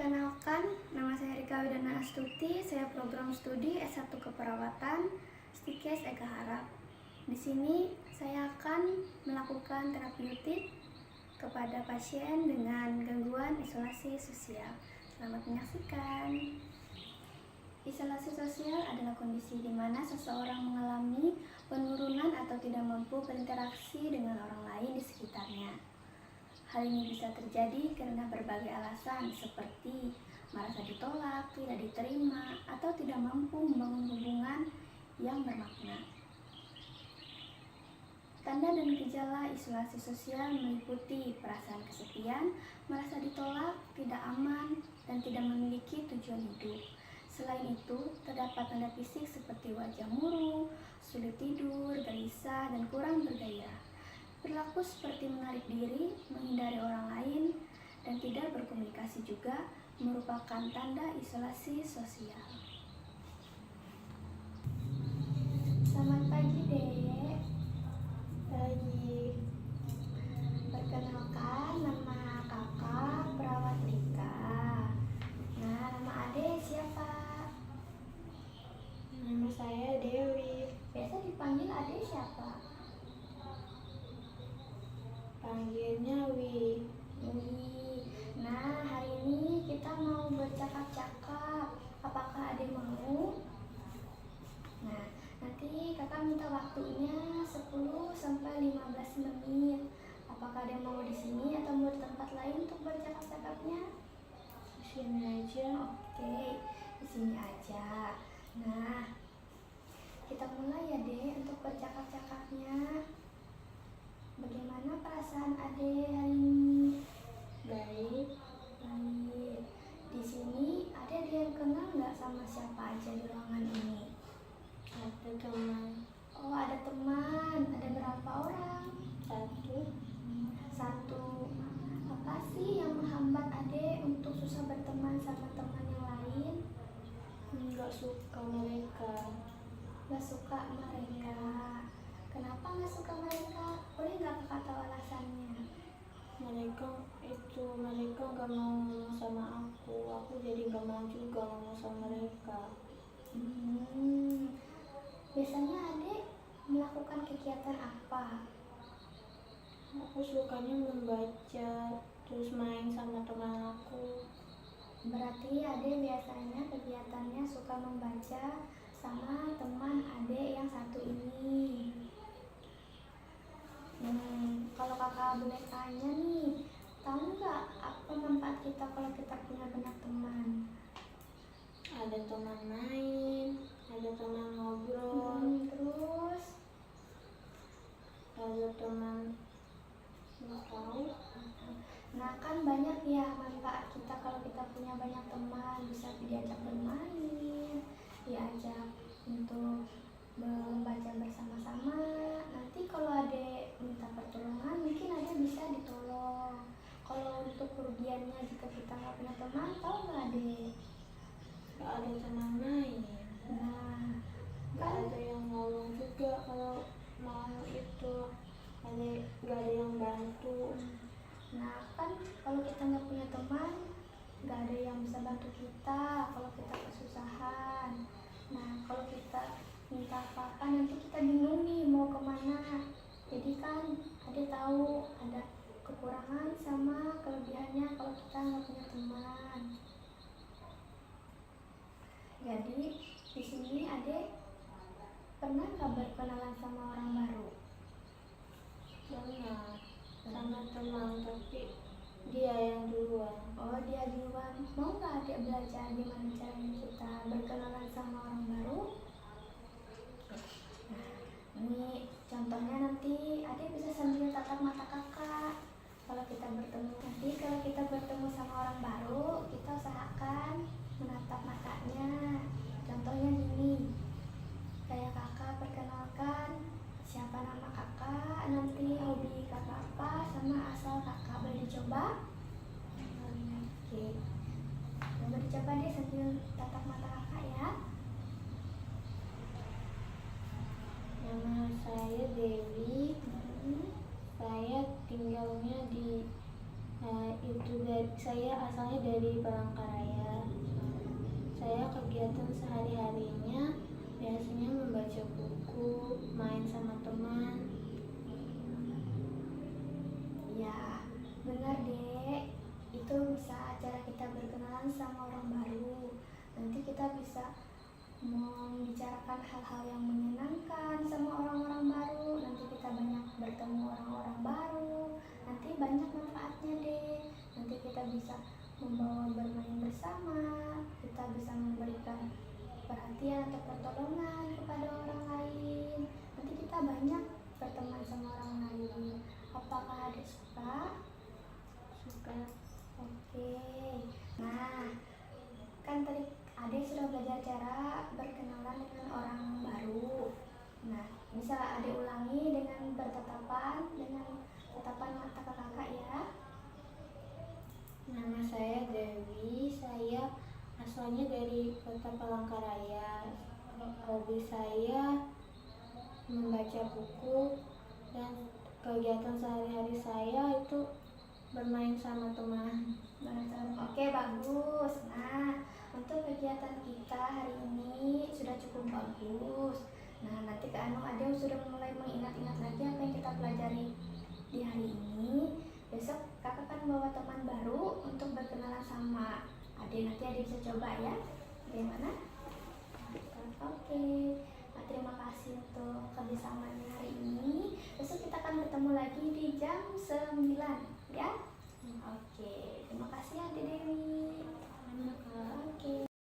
Perkenalkan, nama saya Rika Widana Astuti. Saya program studi S1 Keperawatan, Stikes Eka Harap. Di sini saya akan melakukan terapeutik kepada pasien dengan gangguan isolasi sosial. Selamat menyaksikan. Isolasi sosial adalah kondisi di mana seseorang mengalami penurunan atau tidak mampu berinteraksi dengan orang lain di sekitarnya. Hal ini bisa terjadi karena berbagai alasan seperti merasa ditolak, tidak diterima, atau tidak mampu membangun hubungan yang bermakna. Tanda dan gejala isolasi sosial meliputi perasaan kesepian, merasa ditolak, tidak aman, dan tidak memiliki tujuan hidup. Selain itu, terdapat tanda fisik seperti wajah murung, sulit tidur, gelisah, dan kurang bergairah. Perilaku seperti menarik diri, menghindari orang lain, dan tidak berkomunikasi juga merupakan tanda isolasi sosial. Selamat pagi, Dek. Pagi. Perkenalkan, nama kakak perawat Rika. Nah, nama adek siapa? Nama saya Dewi. Biasa dipanggil adek siapa? Panggilnya Wi. Nah, hari ini kita mau bercakap-cakap. Apakah adek mau? Nah, nanti kakak minta waktunya 10-15 menit. Apakah adek mau di sini atau mau di tempat lain untuk bercakap-cakapnya? Di sini aja. Oke, di sini aja. Nah, kita mulai ya, Dek, untuk bercakap-cakapnya. Bagaimana perasaan adek hari ini? Baik. Baik. Di sini ada yang kenal nggak sama siapa aja di ruangan ini? Ada teman. Oh, ada teman. Ada berapa orang? Satu. Apa sih yang menghambat adek untuk susah berteman sama teman yang lain? Nggak suka mereka. Nggak suka mereka. Kenapa nggak suka mereka? Boleh nggak kakak tahu alasannya? Mereka nggak mau ngomong sama aku jadi nggak mau juga ngomong sama mereka. Biasanya adek melakukan kegiatan apa? Aku sukanya membaca, terus main sama teman aku. Berarti adek biasanya kegiatannya suka membaca sama teman adek yang satu ini. Kalau kakak boleh tanya nih, tahu nggak apa manfaat kita kalau kita punya banyak teman? Ada teman main, ada teman ngobrol, Terus ada teman nggak tahu. Nah, kan banyak ya manfaat kita kalau kita punya banyak teman. Bisa diajak bermain, diajak untuk membaca bersama-sama. Nanti kalau adek minta pertolongan, mungkin adek bisa ditolong. Kalau untuk kerugiannya jika kita nggak punya teman, tahu nggak adek? Nggak ada teman main. Nah, Nggak ada yang nolong juga kalau mau itu. Nggak ada yang bantu. Nah, kan kalau kita nggak punya teman, nggak ada yang bisa bantu kita kalau kita kesusahan. Nah, kalau kita minta apa-apa nanti kita bingung nih mau kemana. Jadi kan ada tahu ada kekurangan sama kelebihannya kalau kita nggak punya teman. Jadi di sini adek pernah nggak berkenalan sama orang baru? Pernah sama teman, tapi dia yang duluan. Oh, dia duluan. Mau nggak adek belajar gimana caranya kita berkenalan sama orang baru? Nah, ini contohnya nanti adek bisa sambil tatap mata kakak. Kalau kita bertemu sama orang baru, kita usahakan menatap matanya. Contohnya gini, kayak kakak perkenalkan siapa nama kakak, nanti hobi kakak apa, sama asal kakak. Boleh dicoba? Oke, coba dicoba deh sambil tatap mata kakak ya. Nama saya Dewi. Saya tinggalnya di Saya asalnya dari Palangkaraya. Saya kegiatan sehari-harinya biasanya membaca buku, main sama teman. Ya, benar dek. Itu bisa cara kita berkenalan sama orang baru. Nanti kita bisa membicarakan hal-hal yang menyenangkan sama orang-orang baru. Nanti kita banyak bertemu orang-orang baru. Nanti banyak manfaatnya deh. Nanti kita bisa membawa bermain bersama. Kita bisa memberikan perhatian atau pertolongan kepada orang lain. Nanti kita banyak berteman sama orang lain. Apakah adik suka? Suka. Oke. Nah, kan tadi adik sudah belajar cara berkenalan dengan orang baru. Nah, bisa adik ulangi dengan bertatapan dengan tatapan mata ke kakak ya. Nama saya Dewi. Saya asalnya dari Kota Palangkaraya. Hobi saya membaca buku dan kegiatan sehari-hari saya itu bermain sama teman. Oke, bagus. Nah, untuk kegiatan kita hari ini sudah cukup bagus. Nah, nanti ke adik sudah mulai mengingat-ingat lagi apa yang kita pelajari di hari ini. Besok kakak akan bawa teman baru untuk berkenalan sama adik. Nanti adik bisa coba ya. Bagaimana? Oke. Nah, terima kasih untuk kerjasamanya hari ini. Besok kita akan bertemu lagi di jam 9 ya. Oke, terima kasih Adik Dewi. Oke.